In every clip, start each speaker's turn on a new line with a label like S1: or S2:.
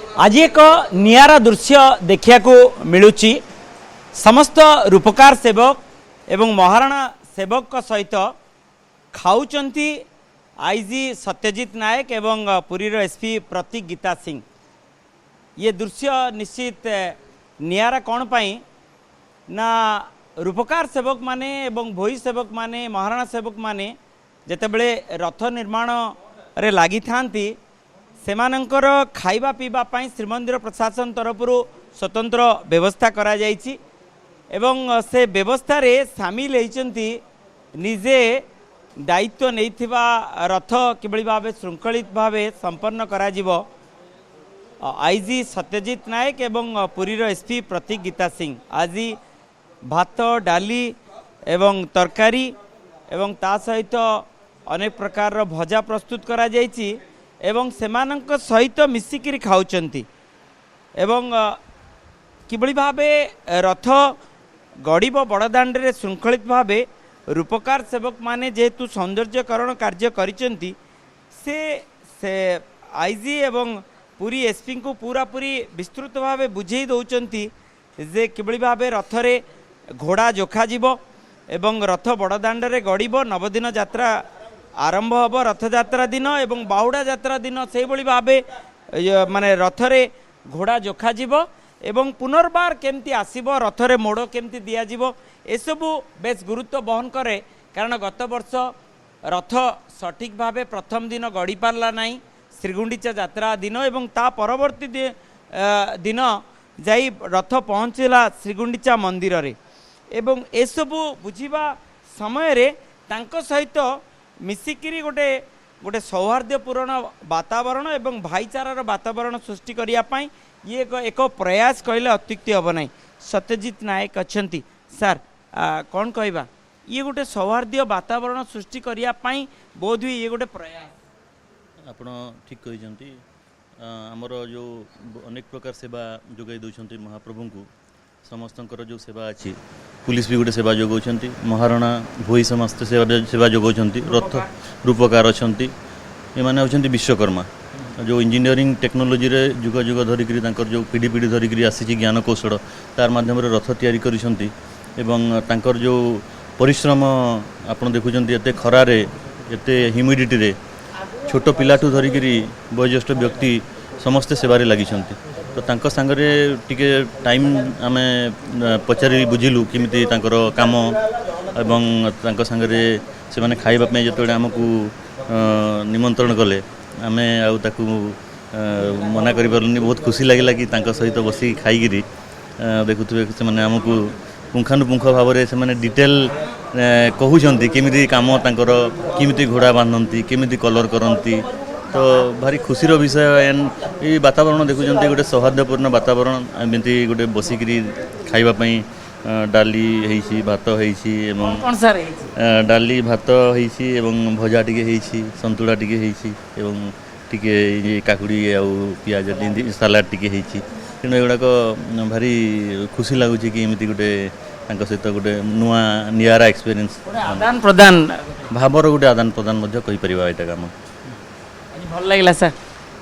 S1: आज एक नियारा दृश्य देखा मिलूची समस्त रूपकार सेवक एवं महाराणा सेवक सहित खाऊचंती आईजी सत्यजित नायक एवं पुरीर एसपी प्रतीक गीता सिंह। ये दृश्य निश्चित नियारा कौन पाई ना रूपकार सेवक माने एवं भोई सेवक माने महाराणा सेवक माने जेतेबेले रथ निर्माण रे लागि थांती सेमानंकर खाइबा पीबा पाई श्रीमंदिर प्रशासन तरफ स्वतंत्र व्यवस्था करा जायछि एवं से व्यवस्था रे शामिल होइचंती निजे दायित्व नैथिबा रथ किबळी भावे श्रृंखलित भावे संपन्न करा जिवो आईजी सत्यजित नायक एवं पुरीर एसपी प्रतीक गीता सिंह। आज भात डाली एवं तरकारी एवं ता सहित अनेक प्रकार भजा प्रस्तुत करा जायछि एवं सेमानंक सहित मिसिकिरी खाउचंती एवं किबळी भावे रथ गड़िब बड़दाण्ड रे श्रृंखलित भावे रूपकार सेवक माने जेहेतु सौंदर्यकरण कार्य करिचंती से आईजी एवं पूरी एसपी को पूरा पूरी विस्तृत भावे बुझेई दउचंती जे किबळी भावे रथ रे घोड़ा जोखा जीवो एवं रथ बड़दाण्ड रे गड़िब नवदिन यात्रा आरंभ हम रथयात्रा दिन एवं बाहुड़ा यात्रा दिन से भली भावे माने रथरे घोड़ा जोखा जीव एवं पुनर्बार केमती आसीबो रथरे मोड़ केमती दिया जीवो एसबू बेस गुरुत्व बहन करे कारण गत वर्ष रथ सठिक भावे प्रथम दिन गड़ी पारला नहीं श्रीगुंडीचा यात्रा दिन एवं ता परवर्ती दिन जाई रथ पहुँचला श्रीगुंडीचा मंदिर रे एवं एसबू बुझिबा समय रे तांको सहित मिसिकिरी गोटे गोटे सौहार्दपूर्ण वातावरण एवं भाईचारार वातावरण सृष्टि करने ये एक प्रयास कहले अत्युक्ति हम ना। सत्यजित नायक अच्छा सार कौन कहवा ये गोटे सौहार्द वातावरण सृष्टि करने बोध हुए ये गोटे प्रयास
S2: आप ठीक कहते आमर जो अनेक प्रकार सेवा जोगाई दौरान महाप्रभु को समस्तंकर जो सेवा अच्छी पुलिस भी गोटे सेवा जोगाउछंती महाराणा भोई समस्त सेवा जोगाउछंती रथ रूपकार अच्छी ये माने होछंती विश्वकर्मा जो इंजीनियरिंग टेक्नोलोजी रे जुग जुग धरिक जो पीढ़ी पीढ़ी धरिक आसी ज्ञान कौशल तार माध्यम रथ तैयारी करिसंती एवं तांकर जो परिश्रम आपण देखुचंती एते खरारे एते ह्यूमिडिटी रे छोट पिलाठू धरिक वयोज्येष्ठ व्यक्ति समस्ते सेवारे लागिसंती तो तांको सांगरे टिके टाइम आमे पचारि बुझिलु किमिति तांकर काम एवं तांको सांगरे से माने खाइबा पे जतोडे हमकु निमंत्रण कले आमे आउ ताकु मना करि परलुनी बहुत खुशी लागिला कि तांको सहित बसी खाइगिरी देखुथुबे से माने हमकु पुंखानुपुंख भाव से माने डिटेल कहउछंती किमिति काम तांकर किमिति घोड़ा बांधंती किमिति कलर करंती तो भारी खुशीर विषय ये वातावरण देखुं गोटे सौहार्दपूर्ण वातावरण एमती गोटे बसिकी खावाई डाली है भात है डाली भात है भजा टी सतुला टी टे काकुड़ी आउ पियाज सालाड टी तेणु एगुड़ाक भारी खुशी लगुच कि एमती गोटे सहित गोटे नुआ नियारा एक्सपीरियंस
S1: आदान प्रदान
S2: भावर गोटे आदान प्रदान कहीपर यहाँ काम
S1: भल लगे सर।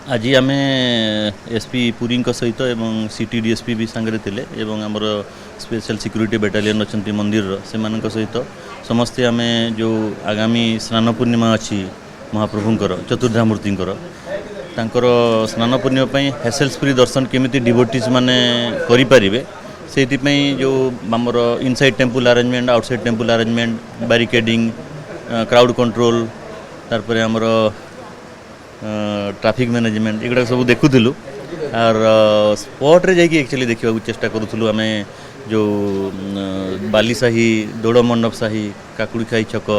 S2: आज आम एसपी पुरी सहित एवं सिटी डीएसपी भी सांगे थे एवं आमर स्पेशल सिक्यूरिटी बेटालियन अच्छा मंदिर से सहित समस्ते आम जो आगामी स्नान पूर्णिमा अच्छी महाप्रभुंकर चतुर्धामूर्तिंकर तांकर स्नान पूर्णिमा हैसेल्स फ्री दर्शन केमिति डिवोटीज माने करि परिबे सेतिपई जो आमर inside temple arrangement outside temple arrangement barricading crowd control तारपरे आमर ट्रैफिक मैनेजमेंट एगुड़ा सब देखुलु और स्पॉट रे जाइए एक्चुअली देखा चेष्टा करूँ आम जो बालीसाही दौड़ मंडप साही काकुड़ी खाई छक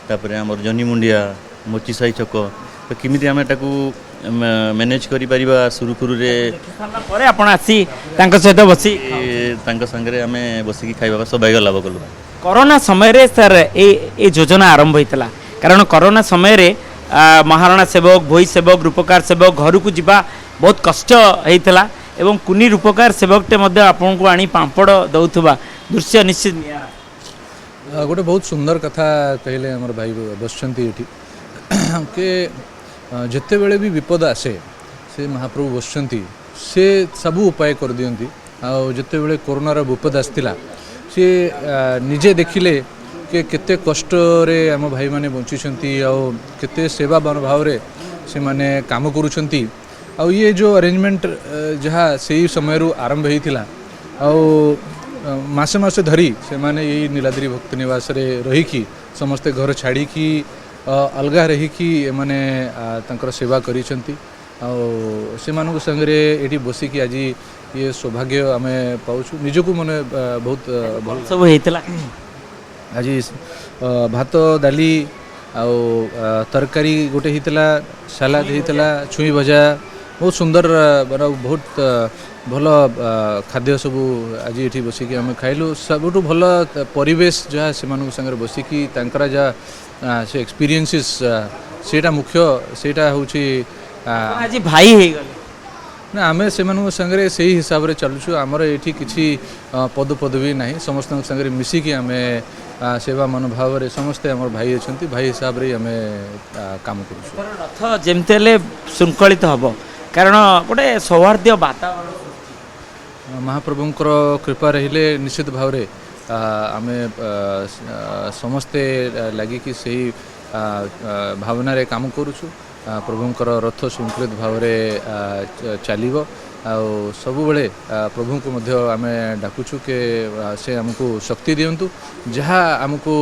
S2: तापर आमर जनीमुंडिया मोची साही छक तो किमिति आम ताकू मैनेज करि परिबा सुरुखुरु रे
S1: परे आपण आसी तांको सहित बसी
S2: तांको संगे आम बसिकी खाइबा सौभाग्य लाभ कलु।
S1: कोरोना समय रे सर ए योजना आरंभ होइतला कारण कोरोना समय रे महाराणा सेवक भोई सेवक रूपकार सेवक घर को जीवा बहुत कष्ट होता एवं कुनी रूपकार सेवकटे आपन को आनी पांपड़ दौथुबा दृश्य निश्चित
S3: गोटे बहुत सुंदर कथा कहले हमर भाई बसचंती एठी के जिते बेले भी विपद आसे से महाप्रभु बसचंती से सबू उपाय कर दियंती जिते बड़े कोरोनार विपद आसला सी निजे देखिले कि केते कष्ट रे आम भाई माने बंचिछंती केते सेवा मनोभाव रे से माने काम करूछंती ये जो अरेंजमेंट जहाँ से समय आरंभ होता मासे मासे धरी से माने यही नीलाद्री भक्त निवास रे रहीकि समस्ते घर छाड़ी अलगा रहीकि माने तांकर सेवा करिसंती से मानक संगे ये बसिकी आज ये सौभाग्य आम पाऊँ निजको मैंने बहुत भल
S1: सब होता
S3: आज भात डाली तरकारी गोटे होता सालाद होता छुई भजा बहुत सुंदर बहुत भल खाद्य सब आज ये बसिकी आम खाइलु सबुठ भल परिवेश जहाँ से संगे बसिकी तांकरा जहाँ से एक्सपीरियंसेस सेटा मुख्य सेटा होची
S1: आज भाई हो गले
S3: ना आमे से संगे से ही हिसाब से चलुछु आमर ये किसी पद पदवी ना समस्त संगे मिसिकी आम सेवा मनोभाव रे समस्ते आम भाई अच्छा भाई हिसाब से आम काम करूँ
S1: रथ जमती श्रृंखलित हम कारण गोटे सौहार्द वातावरण
S3: महाप्रभुंकर कृपा रहिले निश्चित भाव रे आम समस्ते लगे कि सही भावना रे काम करूछु प्रभुंकर रथ श्रृंखलित भाव में चलो सबु बेले प्रभु को मध्य आम डाकुचु के से आमको शक्ति दियंतु जहाँ आमको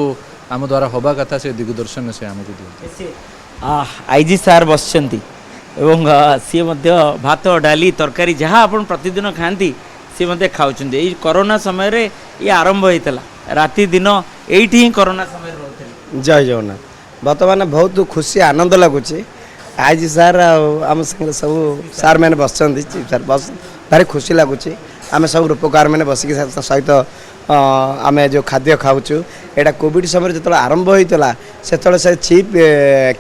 S3: आम द्वारा हवा कथा से दिग्दर्शन से आमको दियंतु
S1: आईजी सार बसचंती एवं सी भात डाली तरकारी जहाँ आप प्रतिदिन खाती सी खाऊँ कोरोना समय रे ये आरंभ होता राति दिन यही ही कोरोना समय रोते
S4: जय जगन्नाथ बर्तमान बहुत खुशी आनंद लगुच आज सार आम संगे सब सार मैंने बस सार बस भारी खुशी लगुच आम सब रूपकार मैंने बसिक सहित आम जो खाद्य खाऊँ यहाँ कोविड समय जो आरंभ होता से चीफ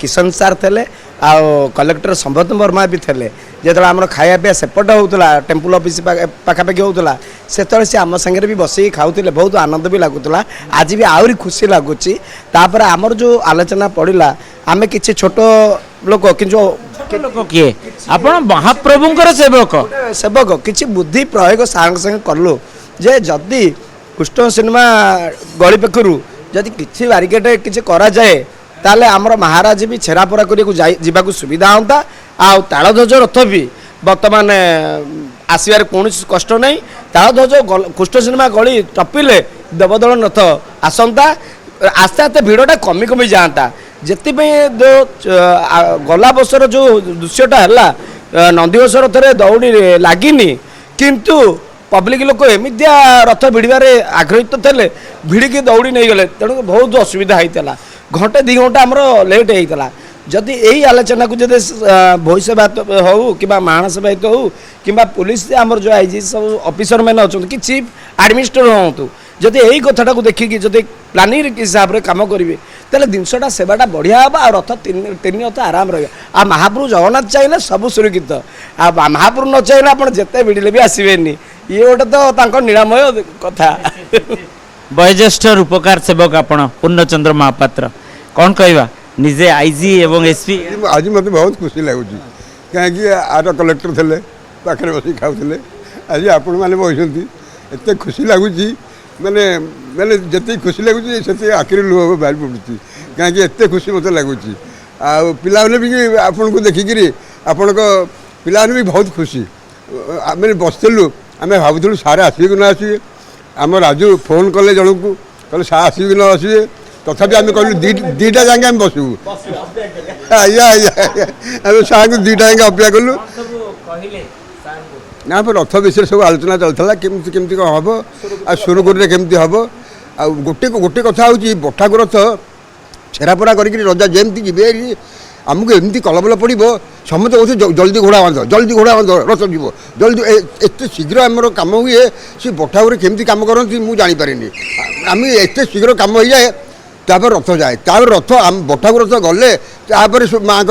S4: किशन सार थे आ कलेक्टर संबत वर्मा भी थे जो आम खाया पीया सेपट होता टेम्पल ऑफिस पाखापाखि होता से आम संगे भी बसिक खाऊले बहुत आनंद भी लगुला आज भी आहरी खुशी लगुच आमर जो आलोचना पड़ा आम कि छोट लोक कि
S1: लोक किए आप महाप्रभुंकर सेवक
S4: सेवक किसी बुद्धि प्रयोग सार संगे कलु जे जदि कृष्ण सिनेमा गली पाखु जदि किसी बारिकेड किसी करा जाए ताले आमर महाराज भी छेरापरा करने सुविधा होता आउ तालध्वज रथ भी बर्तमान आसबार कौन कष्ट नहीं तालध्वज कृष्ण सिनेमा गली टपिले देवदल रथ आसंता आस्ते आस्ते भिड़टा कमी कमी जाता जिते जो गला बसर जो दृश्यटा है नंदीघोष रथ दौड़ी लगिनी किंतु पब्लिक लोक एमितिया रथ भिड़बारे आग्रहित थे भिड़िकी दौड़ी नहीं गले तेणु बहुत असुविधा होता घंटे 2 घंटा आमर लेट होता जदि यही आलोचना को जब भोई सेवायत हो कि महाना सेवायत हो कि पुलिस आमर जो आई सब ऑफिसर मैंने अच्छा कि चीफ एडमिनिस्ट्रेटर हूँ जदि यही कथाटा को देखिकी जदि प्लानिंग हिसाब से कम करेंगे तेल जिनसा सेवाटा बढ़िया हम आ रथ 3 रथ आराम रहा आ महाप्रभु जगन्नाथ चाहिए सब सुरक्षित आ महाप्रभु न चाहिए आप जिते भिड़े भी आसबेनि ये गोटे तो निरामय कथा
S1: वयोज्येष्ठ रूपकार सेवक आपण पूर्णचंद्र महापात्र कौन कहवा निजे आईजी एवं एसपी
S5: आज मत बहुत खुशी लगुच कहीं आर कलेक्टर थे पाखे बस खाऊे आज आपण मैंने बसती एत खुशी लगुच मैंने मैंने जिते खुशी लगुच से आखिरी लुह बाहर पड़ुची कहीं एत खुशी मत लगुच आने भी आपन को देखिकी आपण पाने भी बहुत खुशी मैंने बसलु आम भावुलु सारे आसबे कि न आसबे आम राजू फोन कले जन को कहे सार आसबे कि न आसबे तथापि आम कहलु दीटा जाए आम बसबू आज्ञा आज्ञा आम सार को दीटा जाए अपेक्षा कलु ना रथ विषय सब आलोचना चलता केमती केमती कौन हम आ सुरखुरी केमती हम आ गोटे गोटे कथा हूँ बठाक रथ छेरापड़ा कर रजा जमती जी आमको एमती कलबल पड़ो समस्त कह जल्दी घोड़ा बांध रथ जीव जल्दी एत शीघ्र आमर कम हुए सी बठाक केमती कम करती मुझे जानीपारे आम एत शीघ्र कम हो जाए तापर रथ जाए तापर रथ बठाक रथ गले माँ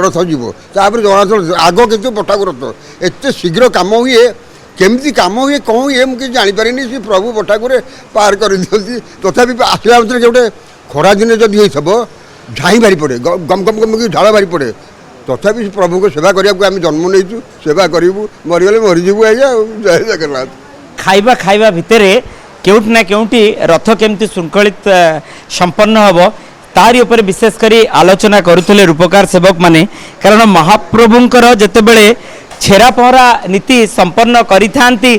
S5: रथ जीव तापर जगन्नाथ आग कितु बठाक रथ एत शीघ्र कम हुए केमती कम हुए कौन हुए मुझे जानीपारे सी प्रभु बठाक पार कर दिखती तथापि आसला मतलब गोटे खरा दिन जदि हो झाई बारी पड़े गम गम गम कि झाड़ बारी पड़े ତଥାପି ପ୍ରଭୁଙ୍କ ସେବା କରିବାକୁ ଆମେ ଜନ୍ମ ନେଇଛୁ, ସେବା କରିବୁ, ମରିଗଲେ ମରିଯିବୁ ଆଜ୍ଞା। ଜୟ ଜଗନ୍ନାଥ।
S1: ଖାଇବା ଖାଇବା ଭିତରେ କେଉଁଠି ନା କେଉଁଠି ରଥ କେମିତି ଶୃଙ୍ଖଳିତ ସମ୍ପନ୍ନ ହେବ ତାରି ଉପରେ ବିଶେଷ କରି ଆଲୋଚନା କରୁଥିଲେ ରୂପକାର ସେବକ ମାନେ। କାରଣ ମହାପ୍ରଭୁଙ୍କର ଯେତେବେଳେ ଛେରା ପହଁରା ନୀତି ସମ୍ପନ୍ନ କରିଥାନ୍ତି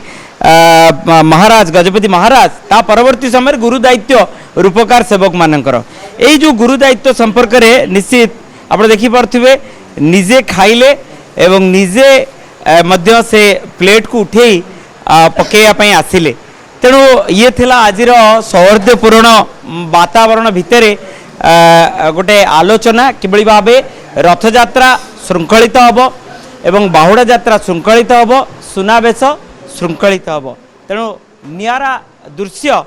S1: ମହାରାଜ ଗଜପତି ମହାରାଜ, ତା ପରବର୍ତ୍ତୀ ସମୟରେ ଗୁରୁ ଦାୟିତ୍ୱ ରୂପକାର ସେବକ ମାନଙ୍କର। ଏଇ ଯେଉଁ ଗୁରୁ ଦାୟିତ୍ୱ ସମ୍ପର୍କରେ ନିଶ୍ଚିତ ଆପଣ ଦେଖିପାରୁଥିବେ, ନିଜେ ଖାଇଲେ ଏବଂ ନିଜେ ମଧ୍ୟ ସେ ପ୍ଲେଟ୍କୁ ଉଠେଇ ପକାଇବା ପାଇଁ ଆସିଲେ। ତେଣୁ ଇଏ ଥିଲା ଆଜିର ସୌହାର୍ଦ୍ଦ୍ୟପୂର୍ଣ୍ଣ ବାତାବରଣ ଭିତରେ गोटे आलोचना किभଳି भावे रथयात्रा शृंखलित हम एवं बाहुड़ा यात्रा शृंखलित हम, सुनावेश शृंखलित हम। तेणु नियारा दृश्य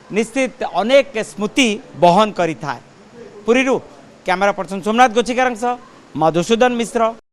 S1: निश्चित अनेक स्मृति बहन करि थाए। पुरीरू कैमरा पर्सन सोमनाथ गोचिकार मधुसूदन मिश्र।